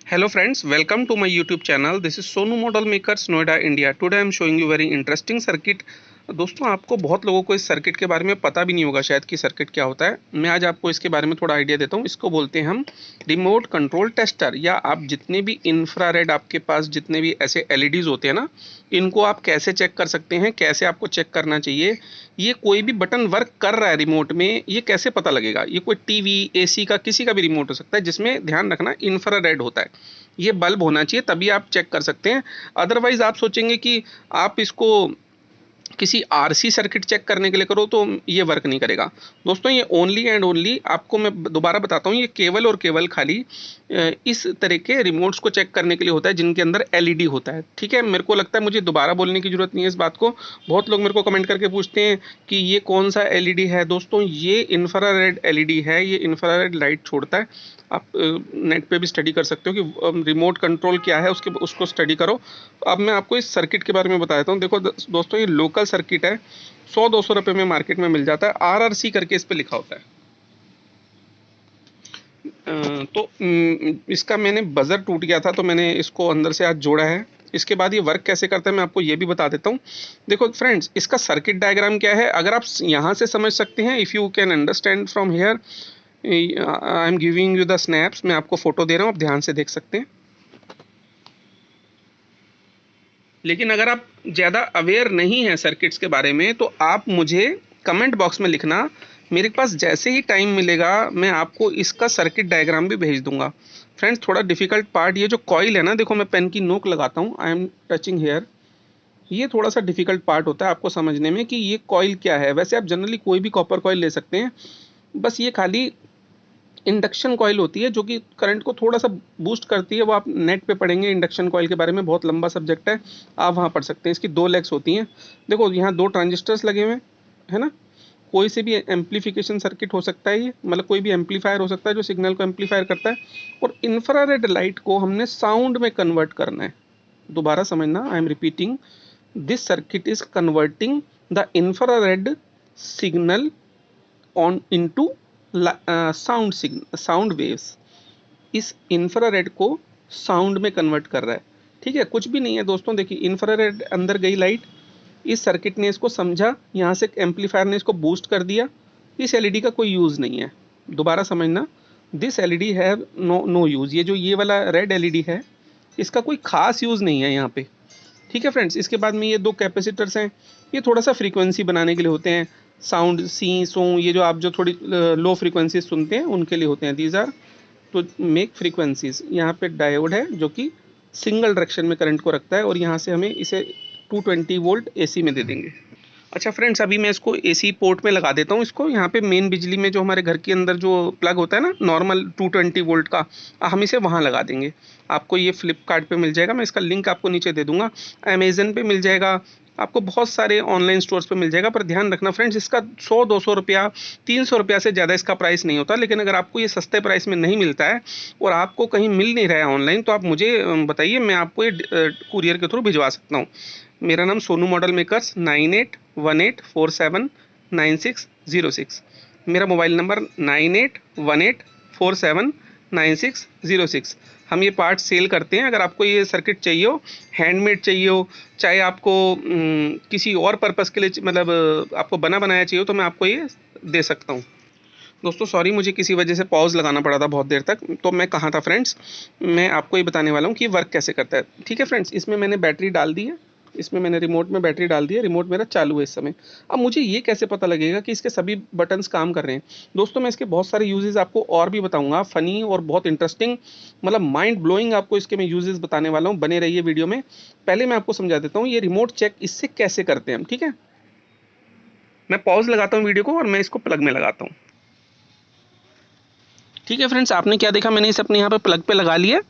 Hello friends, welcome to my YouTube channel. This is Sonu Model Makers Noida, India. Today I am showing you very interesting circuit. दोस्तों आपको बहुत लोगों को इस circuit के बारे में पता भी नहीं होगा शायद कि सर्किट क्या होता है। मैं आज आपको इसके बारे में थोड़ा आइडिया देता हूँ। इसको बोलते हैं हम रिमोट कंट्रोल टेस्टर, या आप जितने भी इंफ्रारेड आपके पास जितने भी ऐसे एलईडीज होते हैं ना, इनको आप कैसे चेक कर सकते हैं, कैसे आपको चेक करना चाहिए। ये कोई भी बटन वर्क कर रहा है रिमोट में, ये कैसे पता लगेगा। ये कोई टीवी एसी का किसी का भी रिमोट हो सकता है जिसमें ध्यान रखना इंफ्रारेड होता है। ये बल्ब होना चाहिए तभी आप चेक कर सकते हैं। अदरवाइज आप सोचेंगे कि आप इसको किसी आरसी सर्किट चेक करने के लिए करो तो ये वर्क नहीं करेगा। दोस्तों ये ओनली एंड ओनली, आपको मैं दोबारा बताता हूँ, ये केवल और केवल खाली इस तरह के रिमोट्स को चेक करने के लिए होता है जिनके अंदर एलईडी होता है। ठीक है, मेरे को लगता है मुझे दोबारा बोलने की जरूरत नहीं है इस बात को। बहुत लोग मेरे को कमेंट करके पूछते हैं कि ये कौन सा एलईडी है। दोस्तों ये इंफ्रारेड एलईडी है, ये इंफ्रारेड लाइट छोड़ता है। आप नेट पे भी स्टडी कर सकते हो कि रिमोट कंट्रोल क्या है, उसको स्टडी करो। अब मैं आपको इस सर्किट के बारे में बता देता हूँ। देखो दोस्तों ये लोकल सर्किट है, 100-200 रुपये में मार्केट में मिल जाता है। आरआरसी करके इस पे लिखा होता है। तो इसका मैंने बजर टूट गया था तो मैंने इसको अंदर से आज जोड़ा है। इसके बाद ये वर्क कैसे करता है मैं आपको ये भी बता देता हूँ। देखो फ्रेंड्स, इसका सर्किट डायग्राम क्या है अगर आप यहाँ से समझ सकते हैं, if you can understand from here, I am giving you the snaps. मैं आपको फोटो दे रहा हूँ, आप ध्यान से देख सकते हैं। लेकिन अगर आप ज़्यादा अवेयर नहीं हैं सर्किट्स के बारे में तो आप मुझे कमेंट बॉक्स में लिखना। मेरे पास जैसे ही टाइम मिलेगा मैं आपको इसका सर्किट डायग्राम भी भेज दूंगा। फ्रेंड्स थोड़ा डिफिकल्ट पार्ट ये जो कॉइल है ना, देखो मैं पेन की नोक लगाता हूँ, आई एम टचिंग हेयर। ये थोड़ा सा डिफिकल्ट पार्ट होता है आपको समझने में कि ये कॉइल क्या है। वैसे आप जनरली कोई भी कॉपर कॉइल ले सकते हैं, बस ये खाली इंडक्शन कॉइल होती है जो कि करंट को थोड़ा सा बूस्ट करती है। वो आप नेट पे पढ़ेंगे इंडक्शन कॉइल के बारे में, बहुत लंबा सब्जेक्ट है, आप वहाँ पढ़ सकते हैं। इसकी 2 लेग्स होती हैं। देखो यहाँ 2 ट्रांजिस्टर्स लगे हुए हैं, है ना। कोई से भी एम्पलीफिकेशन सर्किट हो सकता है, ये मतलब कोई भी एम्पलीफायर हो सकता है जो सिग्नल को एम्पलीफायर करता है। और इंफ्रारेड लाइट को हमने साउंड में कन्वर्ट करना है। दोबारा समझना, I am repeating, this circuit is converting the infrared signal on into sound waves. इस इंफ्रारेड को साउंड में कन्वर्ट कर रहा है। ठीक है, कुछ भी नहीं है दोस्तों। देखिए इंफ्रारेड अंदर गई लाइट, इस सर्किट ने इसको समझा, यहाँ से एम्पलीफायर ने इसको बूस्ट कर दिया। इस एलईडी का कोई यूज़ नहीं है। दोबारा समझना, दिस एलईडी है नो यूज़। ये जो ये वाला रेड एलईडी है इसका कोई खास यूज़ नहीं है यहाँ पे। ठीक है फ्रेंड्स, इसके बाद में ये 2 कैपेसिटर्स हैं, ये थोड़ा सा फ्रीक्वेंसी बनाने के लिए होते हैं। साउंड सी सो, ये जो आप जो थोड़ी लो फ्रीक्वेंसीज सुनते हैं उनके लिए होते हैं। These are to make frequencies. यहाँ पे डायोड है जो कि सिंगल डायरेक्शन में करंट को रखता है, और यहाँ से हमें इसे 220 वोल्ट एसी में दे देंगे। अच्छा फ्रेंड्स, अभी मैं इसको एसी पोर्ट में लगा देता हूँ। इसको यहाँ पे मेन बिजली में जो हमारे घर के अंदर जो प्लग होता है ना नॉर्मल 220 वोल्ट का, हम इसे वहाँ लगा देंगे। आपको ये फ्लिपकार्ट पे मिल जाएगा, मैं इसका लिंक आपको नीचे दे दूंगा। अमेजन पे मिल जाएगा, आपको बहुत सारे ऑनलाइन स्टोर्स पे मिल जाएगा। पर ध्यान रखना फ्रेंड्स, इसका 100-200 रुपया 300 रुपया से ज़्यादा इसका प्राइस नहीं होता। लेकिन अगर आपको ये सस्ते प्राइस में नहीं मिलता है और आपको कहीं मिल नहीं रहा है ऑनलाइन, तो आप मुझे बताइए, मैं आपको ये कुरियर के थ्रू भिजवा सकता हूँ। मेरा नाम सोनू मॉडल मेकर्स, 9818479606। मेरा मोबाइल नंबर 9818479606। हम ये पार्ट सेल करते हैं। अगर आपको ये सर्किट चाहिए हो, हैंडमेड चाहिए हो, चाहे आपको किसी और पर्पज़ के लिए, मतलब आपको बना बनाया चाहिए हो, तो मैं आपको ये दे सकता हूँ। दोस्तों सॉरी, मुझे किसी वजह से पॉज लगाना पड़ा था बहुत देर तक। तो मैं कहाँ था फ्रेंड्स, मैं आपको ये बताने वाला हूँ कि वर्क कैसे करता है। ठीक है फ्रेंड्स, इसमें मैंने बैटरी डाल दी है, इसमें मैंने रिमोट में बैटरी डाल दी है। रिमोट मेरा चालू है इस समय। अब मुझे ये कैसे पता लगेगा कि इसके सभी बटन्स काम कर रहे हैं। दोस्तों मैं इसके बहुत सारे यूजेस आपको और भी बताऊंगा, फनी और बहुत इंटरेस्टिंग, मतलब माइंड ब्लोइंग आपको इसके मैं यूजेस बताने वाला हूँ। बने रहिए वीडियो में। पहले मैं आपको समझा देता हूँ ये रिमोट चेक इससे कैसे करते हैं हम। ठीक है, मैं पॉज लगाता हूँ वीडियो को और मैं इसको प्लग में लगाता हूँ। ठीक है फ्रेंड्स, आपने क्या देखा, मैंने इसे अपने यहाँ पे प्लग पे लगा लिया।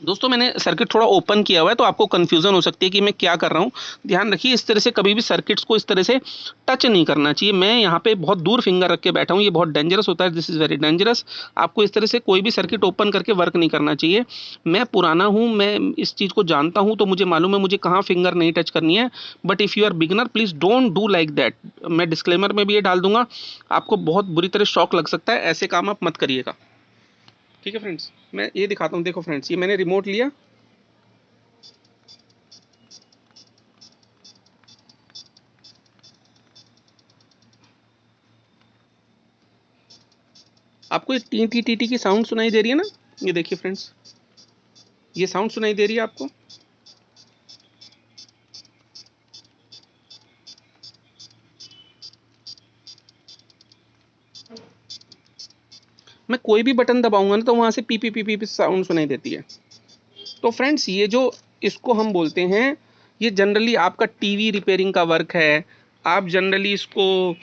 दोस्तों मैंने सर्किट थोड़ा ओपन किया हुआ है तो आपको कन्फ्यूजन हो सकती है कि मैं क्या कर रहा हूँ। ध्यान रखिए, इस तरह से कभी भी सर्किट्स को इस तरह से टच नहीं करना चाहिए। मैं यहाँ पे बहुत दूर फिंगर रख के बैठा हूँ, ये बहुत डेंजरस होता है, दिस इज़ वेरी डेंजरस। आपको इस तरह से कोई भी सर्किट ओपन करके वर्क नहीं करना चाहिए। मैं पुराना हूँ, मैं इस चीज़ को जानता हूँ, तो मुझे मालूम है मुझे कहाँ फिंगर नहीं टच करनी है। But if you are beginner, please don't do like that. मैं डिस्क्लेमर में भी ये डाल दूंगा, आपको बहुत बुरी तरह शॉक लग सकता है, ऐसे काम आप मत करिएगा। ठीक है फ्रेंड्स, मैं ये दिखाता हूँ। देखो फ्रेंड्स, ये मैंने रिमोट लिया, आपको ये टी टी टी टी की साउंड सुनाई दे रही है ना, ये देखिए फ्रेंड्स, ये साउंड सुनाई दे रही है आपको। मैं कोई भी बटन दबाऊंगा ना तो वहां से P P P P P sound सुनाई देती है। तो फ्रेंड्स, ये जो इसको हम बोलते हैं, ये जनरली आपका टीवी रिपेयरिंग का वर्क है। आप जनरली इसको,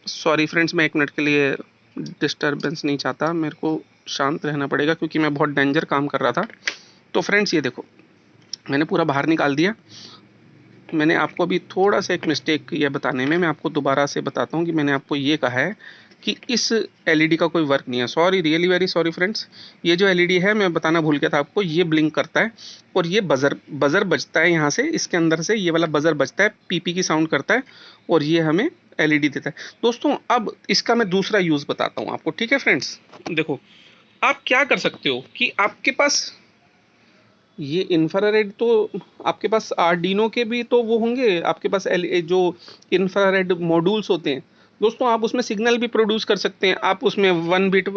सॉरी फ्रेंड्स, मैं एक मिनट के लिए डिस्टरबेंस नहीं चाहता, मेरे को शांत रहना पड़ेगा क्योंकि मैं बहुत डेंजर काम कर रहा था। तो फ्रेंड्स, ये देखो, मैंने पूरा बाहर निकाल दिया। मैंने आपको अभी थोड़ा सा एक मिस्टेक ये बताने में, मैं आपको दोबारा से बताता हूँ कि मैंने आपको ये कहा है कि इस एलईडी का कोई वर्क नहीं है। Sorry, really very sorry friends. ये जो एलईडी है, मैं बताना भूल गया था आपको, ये ब्लिंक करता है और ये बजर बजता है यहाँ से, इसके अंदर से ये वाला बजर बजता है, पीपी की साउंड करता है और ये हमें एलईडी देता है। दोस्तों, अब इसका मैं दूसरा यूज़ बताता हूँ आपको। ठीक है फ्रेंड्स, देखो, आप क्या कर सकते हो कि आपके पास ये इंफ्रारेड, तो आपके पास आर्डिनो के भी तो वो होंगे, आपके पास जो इंफ्रारेड मॉड्यूल्स होते हैं दोस्तों, आप उसमें सिग्नल भी प्रोड्यूस कर सकते हैं। आप उसमें 1 बिट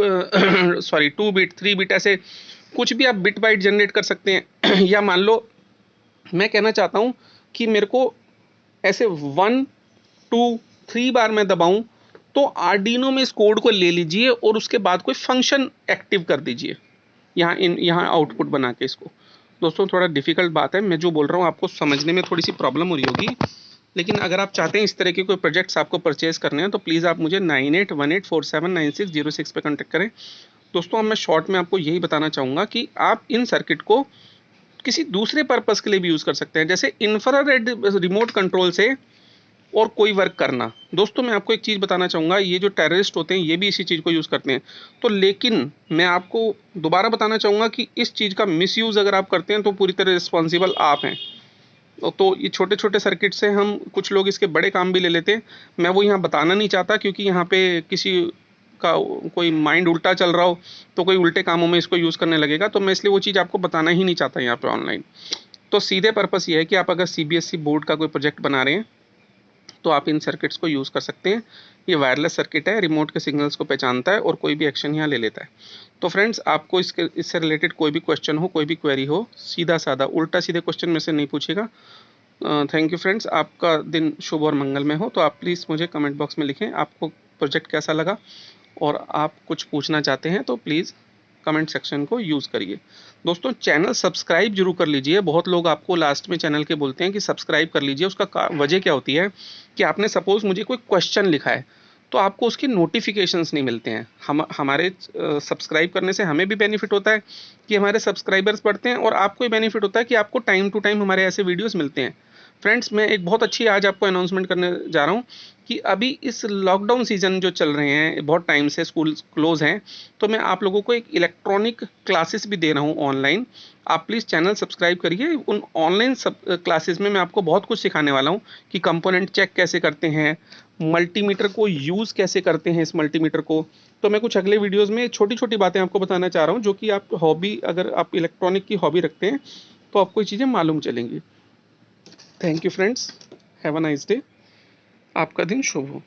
सॉरी 2 बिट 3 बिट ऐसे कुछ भी आप बिट बाइट जनरेट कर सकते हैं। या मान लो मैं कहना चाहता हूँ कि मेरे को ऐसे 1 2 3 बार मैं दबाऊं, तो आर्डिनो में इस कोड को ले लीजिए और उसके बाद कोई फंक्शन एक्टिव कर दीजिए यहाँ आउटपुट बना के इसको। दोस्तों, थोड़ा डिफिकल्ट बात है, मैं जो बोल रहा हूँ आपको समझने में थोड़ी सी प्रॉब्लम हो रही होगी, लेकिन अगर आप चाहते हैं इस तरह के कोई प्रोजेक्ट्स आपको परचेज करने हैं तो प्लीज़ आप मुझे 9818479606 पे कॉन्टेक्ट करें। दोस्तों, अब मैं शॉर्ट में आपको यही बताना चाहूँगा कि आप इन सर्किट को किसी दूसरे पर्पज़ के लिए भी यूज़ कर सकते हैं, जैसे इंफ्रारेड रिमोट कंट्रोल से और कोई वर्क करना। दोस्तों, मैं आपको एक चीज़ बताना चाहूँगा, ये जो टेररिस्ट होते हैं ये भी इसी चीज़ को यूज़ करते हैं। तो लेकिन मैं आपको दोबारा बताना चाहूँगा कि इस चीज़ का मिसयूज़ अगर आप करते हैं तो पूरी तरह रिस्पॉन्सिबल आप हैं। तो ये छोटे छोटे सर्किट से हम कुछ लोग इसके बड़े काम भी ले लेते हैं। मैं वो यहाँ बताना नहीं चाहता क्योंकि यहाँ पे किसी का कोई माइंड उल्टा चल रहा हो तो कोई उल्टे कामों में इसको यूज़ करने लगेगा, तो मैं इसलिए वो चीज़ आपको बताना ही नहीं चाहता यहाँ पे ऑनलाइन। तो सीधे पर्पस ये है कि आप अगर सीबीएसई बोर्ड का कोई प्रोजेक्ट बना रहे हैं तो आप इन सर्किट्स को यूज़ कर सकते हैं। ये वायरलेस सर्किट है, रिमोट के सिग्नल्स को पहचानता है और कोई भी एक्शन यहाँ ले लेता है। तो फ्रेंड्स, आपको इससे रिलेटेड कोई भी क्वेश्चन हो, कोई भी क्वेरी हो, सीधा साधा उल्टा सीधे क्वेश्चन में से नहीं पूछेगा। थैंक यू फ्रेंड्स, आपका दिन शुभ और मंगलमय हो। तो आप प्लीज़ मुझे कमेंट बॉक्स में लिखें आपको प्रोजेक्ट कैसा लगा, और आप कुछ पूछना चाहते हैं तो प्लीज़ कमेंट सेक्शन को यूज़ करिए। दोस्तों, चैनल सब्सक्राइब जरूर कर लीजिए। बहुत लोग आपको लास्ट में चैनल के बोलते हैं कि सब्सक्राइब कर लीजिए। उसका वजह क्या होती है कि आपने सपोज़ मुझे कोई क्वेश्चन लिखा है तो आपको उसकी नोटिफिकेशंस नहीं मिलते हैं। हमारे सब्सक्राइब करने से हमें भी बेनिफिट होता है कि हमारे सब्सक्राइबर्स बढ़ते हैं और आपको भी बेनिफिट होता है कि आपको टाइम टू टाइम हमारे ऐसे वीडियोस मिलते हैं। फ्रेंड्स, मैं एक बहुत अच्छी आज आपको अनाउंसमेंट करने जा रहा हूँ कि अभी इस लॉकडाउन सीजन जो चल रहे हैं, बहुत टाइम से स्कूल क्लोज हैं, तो मैं आप लोगों को एक इलेक्ट्रॉनिक क्लासेस भी दे रहा हूँ ऑनलाइन। आप प्लीज़ चैनल सब्सक्राइब करिए। उन ऑनलाइन क्लासेस में मैं आपको बहुत कुछ सिखाने वाला हूँ कि कंपोनेंट चेक कैसे करते हैं, मल्टीमीटर को यूज़ कैसे करते हैं, इस मल्टीमीटर को। तो मैं कुछ अगले वीडियोज़ में छोटी छोटी बातें आपको बताना चाह रहा हूँ जो कि आप हॉबी, अगर आप इलेक्ट्रॉनिक की हॉबी रखते हैं तो आपको ये चीज़ें मालूम चलेंगी। Thank you friends, have a nice day. आपका दिन शुभ हो।